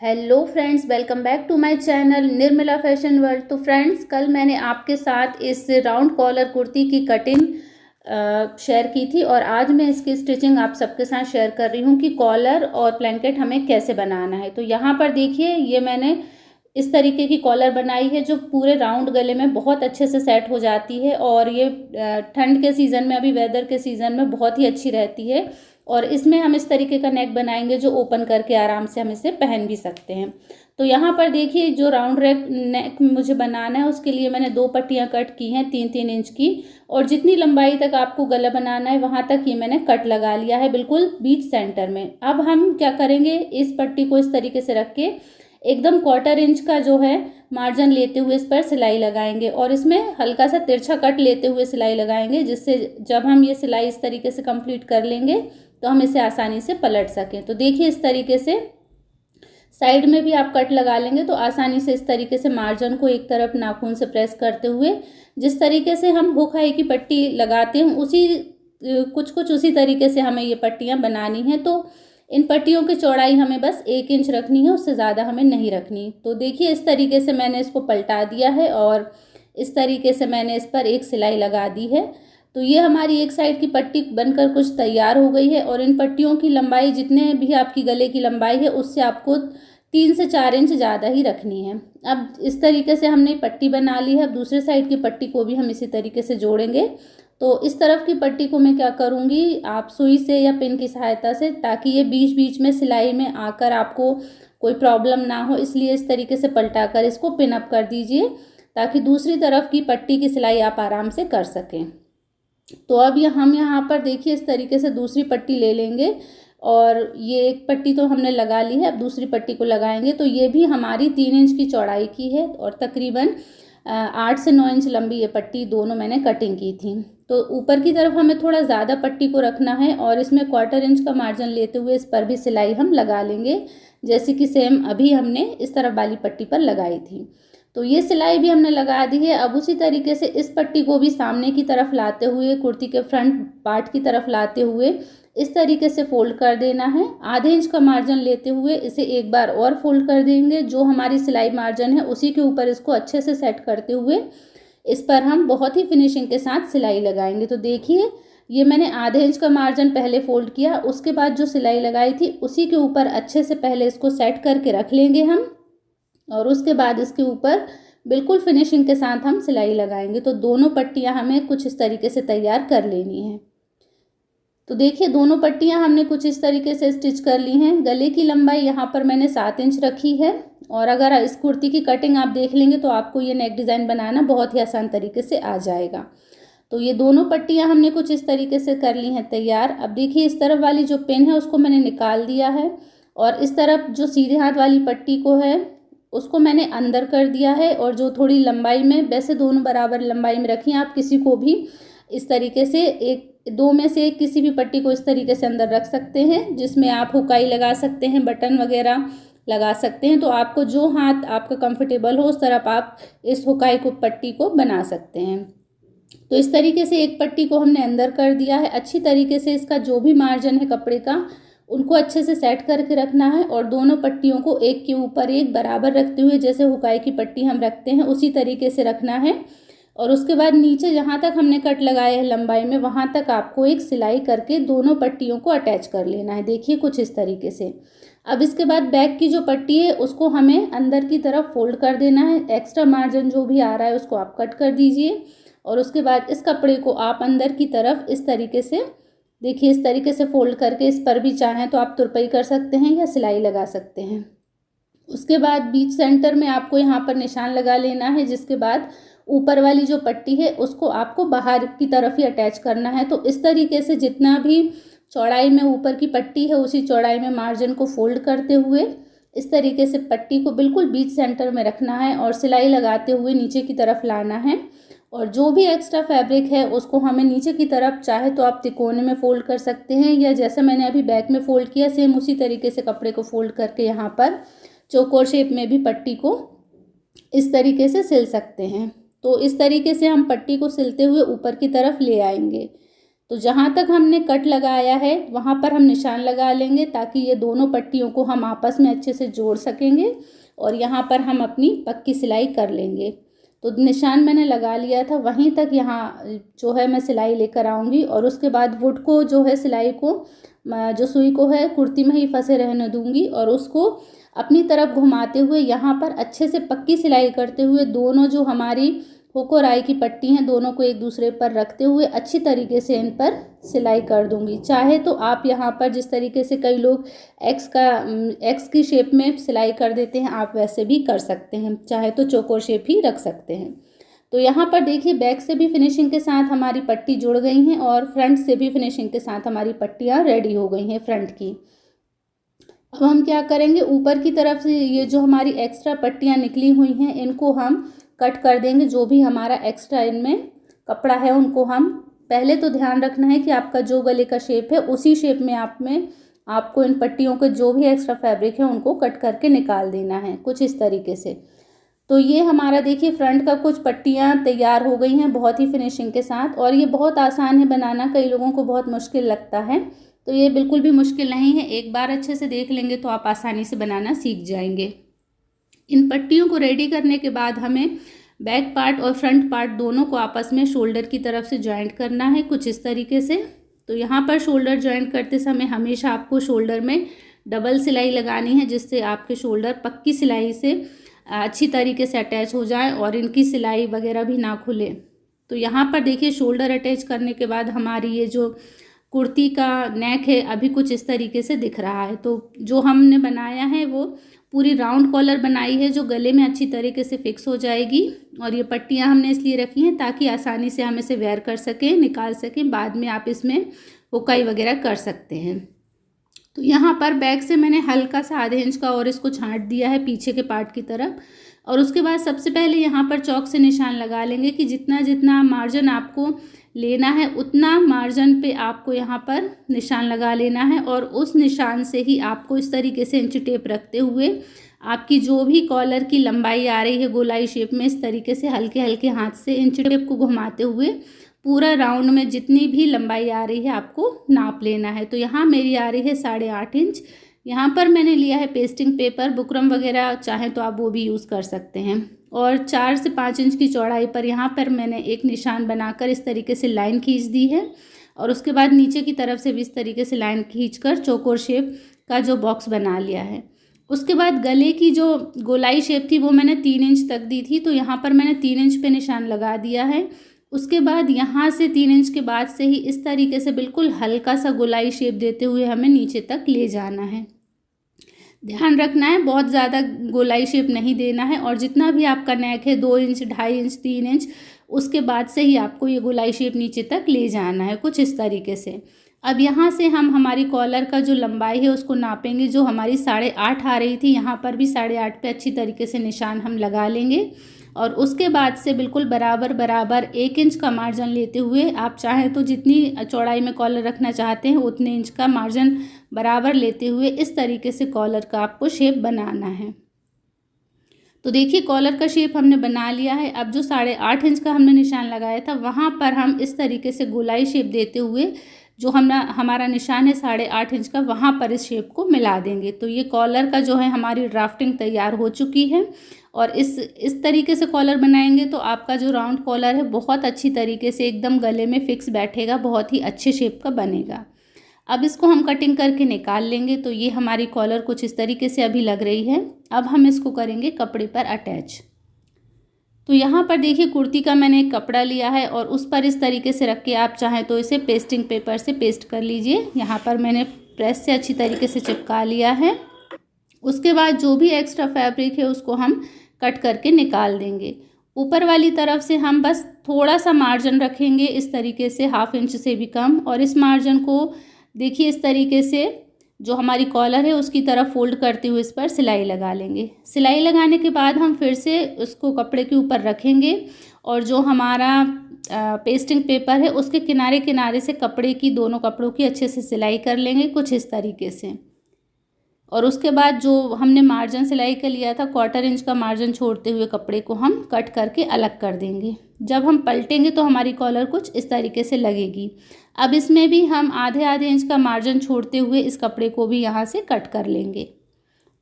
Hello friends, welcome back to my channel Nirmala fashion world. तो friends, कल मैंने आपके साथ इस राउंड कॉलर कुर्ती की कटिंग शेयर की थी और आज मैं इसकी स्टिचिंग आप सबके साथ शेयर कर रही हूँ कि कॉलर और ब्लैंकेट हमें कैसे बनाना है। तो यहाँ पर देखिए, ये मैंने इस तरीके की कॉलर बनाई है जो पूरे राउंड गले में बहुत अच्छे से सेट हो जाती है और ये ठंड के सीज़न में, अभी वेदर के सीज़न में बहुत ही अच्छी रहती है। और इसमें हम इस तरीके का नेक बनाएंगे जो ओपन करके आराम से हम इसे पहन भी सकते हैं। तो यहाँ पर देखिए, जो राउंड नेक मुझे बनाना है उसके लिए मैंने 2 पट्टियाँ कट की हैं 3-3 इंच की, और जितनी लंबाई तक आपको गला बनाना है वहाँ तक ये मैंने कट लगा लिया है, बिल्कुल बीच सेंटर में। अब हम क्या करेंगे, इस पट्टी को इस तरीके से रख के एकदम 1/4 इंच का जो है मार्जिन लेते हुए इस पर सिलाई लगाएंगे और इसमें हल्का सा तिरछा कट लेते हुए सिलाई लगाएंगे, जिससे जब हम ये सिलाई इस तरीके से कंप्लीट कर लेंगे तो हम इसे आसानी से पलट सकें। तो देखिए, इस तरीके से साइड में भी आप कट लगा लेंगे तो आसानी से इस तरीके से मार्जिन को एक तरफ नाखून से प्रेस करते हुए, जिस तरीके से हम हुक हाई की पट्टी लगाते हैं उसी कुछ कुछ उसी तरीके से हमें ये पट्टियाँ बनानी हैं। तो इन पट्टियों की चौड़ाई हमें बस 1 इंच रखनी है, उससे ज़्यादा हमें नहीं रखनी। तो देखिए, इस तरीके से मैंने इसको पलटा दिया है और इस तरीके से मैंने इस पर एक सिलाई लगा दी है। तो ये हमारी एक साइड की पट्टी बनकर कुछ तैयार हो गई है और इन पट्टियों की लंबाई, जितने भी आपकी गले की लंबाई है उससे आपको 3 से 4 इंच ज़्यादा ही रखनी है। अब इस तरीके से हमने पट्टी बना ली है। अब दूसरे साइड की पट्टी को भी हम इसी तरीके से जोड़ेंगे। तो इस तरफ की पट्टी को मैं क्या करूँगी, आप सुई से या पिन की सहायता से, ताकि ये बीच बीच में सिलाई में आकर आपको कोई प्रॉब्लम ना हो, इसलिए इस तरीके से पलटा कर इसको पिन अप कर दीजिए ताकि दूसरी तरफ की पट्टी की सिलाई आप आराम से कर सकें। तो अब हम यहाँ पर देखिए, इस तरीके से दूसरी पट्टी ले लेंगे और ये एक पट्टी तो हमने लगा ली है, अब दूसरी पट्टी को लगाएंगे। तो ये भी हमारी 3 इंच की चौड़ाई की है और तकरीबन 8 से 9 इंच लंबी ये पट्टी दोनों मैंने कटिंग की थी। तो ऊपर की तरफ हमें थोड़ा ज़्यादा पट्टी को रखना है और इसमें 1/4 इंच का मार्जिन लेते हुए इस पर भी सिलाई हम लगा लेंगे, जैसे कि सेम अभी हमने इस तरफ वाली पट्टी पर लगाई थी। तो ये सिलाई भी हमने लगा दी है। अब उसी तरीके से इस पट्टी को भी सामने की तरफ लाते हुए, कुर्ती के फ्रंट पार्ट की तरफ लाते हुए इस तरीके से फोल्ड कर देना है। आधे इंच का मार्जिन लेते हुए इसे एक बार और फोल्ड कर देंगे। जो हमारी सिलाई मार्जिन है उसी के ऊपर इसको अच्छे से सेट करते हुए इस पर हम बहुत ही फिनिशिंग के साथ सिलाई लगाएंगे। तो देखिए, ये मैंने आधे इंच का मार्जिन पहले फोल्ड किया, उसके बाद जो सिलाई लगाई थी उसी के ऊपर अच्छे से पहले इसको सेट करके रख लेंगे हम, और उसके बाद इसके ऊपर बिल्कुल फिनिशिंग के साथ हम सिलाई लगाएंगे। तो दोनों पट्टियां हमें कुछ इस तरीके से तैयार कर लेनी है। तो देखिए, दोनों पट्टियां हमने कुछ इस तरीके से स्टिच कर ली हैं। गले की लंबाई यहाँ पर मैंने 7 इंच रखी है और अगर इस कुर्ती की कटिंग आप देख लेंगे तो आपको ये नेक डिज़ाइन बनाना बहुत ही आसान तरीके से आ जाएगा। तो ये दोनों पट्टियां हमने कुछ इस तरीके से कर ली हैं तैयार। अब देखिए, इस तरफ वाली जो पिन है उसको मैंने निकाल दिया है और इस तरफ जो सीधे हाथ वाली पट्टी को है उसको मैंने अंदर कर दिया है, और जो थोड़ी लंबाई में, वैसे दोनों बराबर लंबाई में रखी, आप किसी को भी इस तरीके से एक दो में से किसी भी पट्टी को इस तरीके से अंदर रख सकते हैं, जिसमें आप हुकाई लगा सकते हैं, बटन वगैरह लगा सकते हैं। तो आपको जो हाथ आपका कंफर्टेबल हो उस तरफ आप इस हुकाई को पट्टी को बना सकते हैं। तो इस तरीके से एक पट्टी को हमने अंदर कर दिया है। अच्छी तरीके से इसका जो भी मार्जिन है कपड़े का, उनको अच्छे से सेट करके रखना है और दोनों पट्टियों को एक के ऊपर एक बराबर रखते हुए, जैसे हुकाई की पट्टी हम रखते हैं उसी तरीके से रखना है। और उसके बाद नीचे जहाँ तक हमने कट लगाया है लंबाई में, वहाँ तक आपको एक सिलाई करके दोनों पट्टियों को अटैच कर लेना है। देखिए, कुछ इस तरीके से। अब इसके बाद बैक की जो पट्टी है उसको हमें अंदर की तरफ फोल्ड कर देना है। एक्स्ट्रा मार्जिन जो भी आ रहा है उसको आप कट कर दीजिए और उसके बाद इस कपड़े को आप अंदर की तरफ इस तरीके से, देखिए, इस तरीके से फोल्ड करके इस पर भी चाहें तो आप तुरपाई कर सकते हैं या सिलाई लगा सकते हैं। उसके बाद बीच सेंटर में आपको यहाँ पर निशान लगा लेना है, जिसके बाद ऊपर वाली जो पट्टी है उसको आपको बाहर की तरफ ही अटैच करना है। तो इस तरीके से जितना भी चौड़ाई में ऊपर की पट्टी है उसी चौड़ाई में मार्जिन को फोल्ड करते हुए इस तरीके से पट्टी को बिल्कुल बीच सेंटर में रखना है और सिलाई लगाते हुए नीचे की तरफ लाना है। और जो भी एक्स्ट्रा फैब्रिक है उसको हमें नीचे की तरफ, चाहे तो आप तिकोने में फ़ोल्ड कर सकते हैं या जैसा मैंने अभी बैक में फ़ोल्ड किया सेम उसी तरीके से कपड़े को फ़ोल्ड करके यहाँ पर चौकोर शेप में भी पट्टी को इस तरीके से सिल सकते हैं। तो इस तरीके से हम पट्टी को सिलते हुए ऊपर की तरफ ले आएंगे। तो जहाँ तक हमने कट लगाया है वहाँ पर हम निशान लगा लेंगे ताकि ये दोनों पट्टियों को हम आपस में अच्छे से जोड़ सकेंगे और यहाँ पर हम अपनी पक्की सिलाई कर लेंगे। तो निशान मैंने लगा लिया था, वहीं तक यहाँ जो है मैं सिलाई लेकर आऊँगी और उसके बाद वुड को जो है सिलाई को जो सुई को है कुर्ती में ही फंसे रहने दूँगी और उसको अपनी तरफ घुमाते हुए यहाँ पर अच्छे से पक्की सिलाई करते हुए दोनों जो हमारी हुक और आई की पट्टी हैं दोनों को एक दूसरे पर रखते हुए अच्छी तरीके से इन पर सिलाई कर दूंगी। चाहे तो आप यहाँ पर जिस तरीके से कई लोग एक्स की शेप में सिलाई कर देते हैं आप वैसे भी कर सकते हैं, चाहे तो चौकोर शेप ही रख सकते हैं। तो यहाँ पर देखिए बैक से भी फिनिशिंग के साथ हमारी पट्टी जुड़ गई हैं और फ्रंट से भी फिनिशिंग के साथ हमारी पट्टियाँ रेडी हो गई हैं फ्रंट की। अब हम क्या करेंगे, ऊपर की तरफ से ये जो हमारी एक्स्ट्रा पट्टियाँ निकली हुई हैं इनको हम कट कर देंगे। जो भी हमारा एक्स्ट्रा इनमें कपड़ा है उनको हम पहले तो ध्यान रखना है कि आपका जो गले का शेप है उसी शेप में आपको इन पट्टियों के जो भी एक्स्ट्रा फैब्रिक है उनको कट करके निकाल देना है कुछ इस तरीके से। तो ये हमारा देखिए फ्रंट का कुछ पट्टियाँ तैयार हो गई हैं बहुत ही फिनिशिंग के साथ और ये बहुत आसान है बनाना, कई लोगों को बहुत मुश्किल लगता है, तो ये बिल्कुल भी मुश्किल नहीं है। एक बार अच्छे से देख लेंगे तो आप आसानी से बनाना सीख जाएंगे। इन पट्टियों को रेडी करने के बाद हमें बैक पार्ट और फ्रंट पार्ट दोनों को आपस में शोल्डर की तरफ से जॉइंट करना है कुछ इस तरीके से। तो यहाँ पर शोल्डर जॉइंट करते समय हमेशा आपको शोल्डर में डबल सिलाई लगानी है जिससे आपके शोल्डर पक्की सिलाई से अच्छी तरीके से अटैच हो जाए और इनकी सिलाई वगैरह भी ना खुले। तो यहाँ पर देखिए शोल्डर अटैच करने के बाद हमारी ये जो कुर्ती का नेक है अभी कुछ इस तरीके से दिख रहा है। तो जो हमने बनाया है वो पूरी राउंड कॉलर बनाई है जो गले में अच्छी तरीके से फिक्स हो जाएगी और ये पट्टियाँ हमने इसलिए रखी हैं ताकि आसानी से हम इसे वेयर कर सकें, निकाल सकें, बाद में आप इसमें हुकाई वगैरह कर सकते हैं। तो यहाँ पर बैक से मैंने हल्का सा आधे इंच का और इसको छांट दिया है पीछे के पार्ट की तरफ और उसके बाद सबसे पहले यहाँ पर चौक से निशान लगा लेंगे कि जितना जितना मार्जिन आपको लेना है उतना मार्जिन पे आपको यहाँ पर निशान लगा लेना है और उस निशान से ही आपको इस तरीके से इंच टेप रखते हुए आपकी जो भी कॉलर की लंबाई आ रही है गोलाई शेप में इस तरीके से हल्के हल्के हाथ से इंच टेप को घुमाते हुए पूरा राउंड में जितनी भी लंबाई आ रही है आपको नाप लेना है। तो यहाँ मेरी आ रही है 8.5 इंच। यहाँ पर मैंने लिया है पेस्टिंग पेपर, बुकरम वगैरह चाहें तो आप वो भी यूज़ कर सकते हैं और 4 से 5 इंच की चौड़ाई पर यहाँ पर मैंने एक निशान बनाकर इस तरीके से लाइन खींच दी है और उसके बाद नीचे की तरफ से भी इस तरीके से लाइन खींचकर चौकोर शेप का जो बॉक्स बना लिया है। उसके बाद गले की जो गोलाई शेप थी वो मैंने 3 इंच तक दी थी, तो यहाँ पर मैंने 3 इंच पे निशान लगा दिया है। उसके बाद यहाँ से 3 इंच के बाद से ही इस तरीके से बिल्कुल हल्का सा गोलाई शेप देते हुए हमें नीचे तक ले जाना है। ध्यान रखना है बहुत ज़्यादा गोलाई शेप नहीं देना है और जितना भी आपका नेक है 2 इंच, 2.5 इंच, 3 इंच उसके बाद से ही आपको ये गोलाई शेप नीचे तक ले जाना है कुछ इस तरीके से। अब यहाँ से हम हमारी कॉलर का जो लंबाई है उसको नापेंगे। जो हमारी 8.5 आ रही थी यहाँ पर भी 8.5 पे अच्छी तरीके से निशान हम लगा लेंगे और उसके बाद से बिल्कुल बराबर 1 इंच का मार्जिन लेते हुए आप चाहें तो जितनी चौड़ाई में कॉलर रखना चाहते हैं उतने इंच का मार्जिन बराबर लेते हुए इस तरीके से कॉलर का आपको शेप बनाना है। तो देखिए कॉलर का शेप हमने बना लिया है। अब जो 8.5 इंच का हमने निशान लगाया था वहाँ पर हम इस तरीके से गोलाई शेप देते हुए जो हमारा निशान है 8.5 इंच का वहाँ पर इस शेप को मिला देंगे। तो ये कॉलर का जो है हमारी ड्राफ्टिंग तैयार हो चुकी है और इस तरीके से कॉलर बनाएंगे तो आपका जो राउंड कॉलर है बहुत अच्छी तरीके से एकदम गले में फिक्स बैठेगा, बहुत ही अच्छे शेप का बनेगा। अब इसको हम कटिंग करके निकाल लेंगे। तो ये हमारी कॉलर कुछ इस तरीके से अभी लग रही है। अब हम इसको करेंगे कपड़े पर अटैच। तो यहाँ पर देखिए कुर्ती का मैंने एक कपड़ा लिया है और उस पर इस तरीके से रख के आप चाहें तो इसे पेस्टिंग पेपर से पेस्ट कर लीजिए। यहाँ पर मैंने प्रेस से अच्छी तरीके से चिपका लिया है। उसके बाद जो भी एक्स्ट्रा फैब्रिक है उसको हम कट करके निकाल देंगे। ऊपर वाली तरफ से हम बस थोड़ा सा मार्जिन रखेंगे इस तरीके से 1/2 इंच से भी कम और इस मार्जिन को देखिए इस तरीके से जो हमारी कॉलर है उसकी तरफ फोल्ड करते हुए इस पर सिलाई लगा लेंगे। सिलाई लगाने के बाद हम फिर से उसको कपड़े के ऊपर रखेंगे और जो हमारा पेस्टिंग पेपर है उसके किनारे किनारे से कपड़े की दोनों कपड़ों की अच्छे से सिलाई कर लेंगे कुछ इस तरीके से। और उसके बाद जो हमने मार्जिन सिलाई का लिया था 1/4 इंच का मार्जिन छोड़ते हुए कपड़े को हम कट करके अलग कर देंगे। जब हम पलटेंगे तो हमारी कॉलर कुछ इस तरीके से लगेगी। अब इसमें भी हम आधे आधे इंच का मार्जिन छोड़ते हुए इस कपड़े को भी यहाँ से कट कर लेंगे।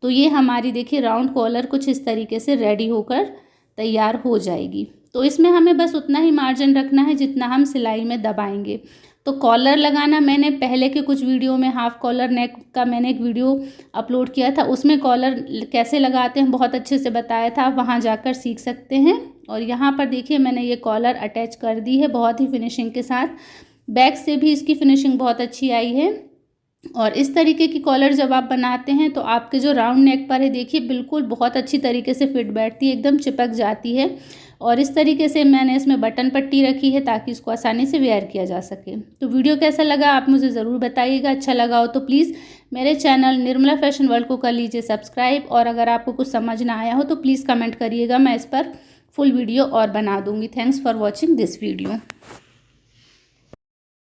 तो ये हमारी देखिए राउंड कॉलर कुछ इस तरीके से रेडी होकर तैयार हो जाएगी। तो इसमें हमें बस उतना ही मार्जिन रखना है जितना हम सिलाई में दबाएंगे। तो कॉलर लगाना मैंने पहले के कुछ वीडियो में, हाफ कॉलर नेक का मैंने एक वीडियो अपलोड किया था, उसमें कॉलर कैसे लगाते हैं बहुत अच्छे से बताया था, आप वहाँ जाकर सीख सकते हैं। और यहाँ पर देखिए मैंने ये कॉलर अटैच कर दी है बहुत ही फिनिशिंग के साथ। बैक से भी इसकी फिनिशिंग बहुत अच्छी आई है। और इस तरीके की कॉलर जब आप बनाते हैं तो आपके जो राउंड नेक पर है देखिए बिल्कुल बहुत अच्छी तरीके से फिट बैठती है, एकदम चिपक जाती है। और इस तरीके से मैंने इसमें बटन पट्टी रखी है ताकि इसको आसानी से वेयर किया जा सके। तो वीडियो कैसा लगा आप मुझे ज़रूर बताइएगा। अच्छा लगा हो तो प्लीज़ मेरे चैनल निर्मला फैशन वर्ल्ड को कर लीजिए सब्सक्राइब। और अगर आपको कुछ समझ ना आया हो तो प्लीज़ कमेंट करिएगा, मैं इस पर फुल वीडियो और बना दूँगी। Thanks for watching this video.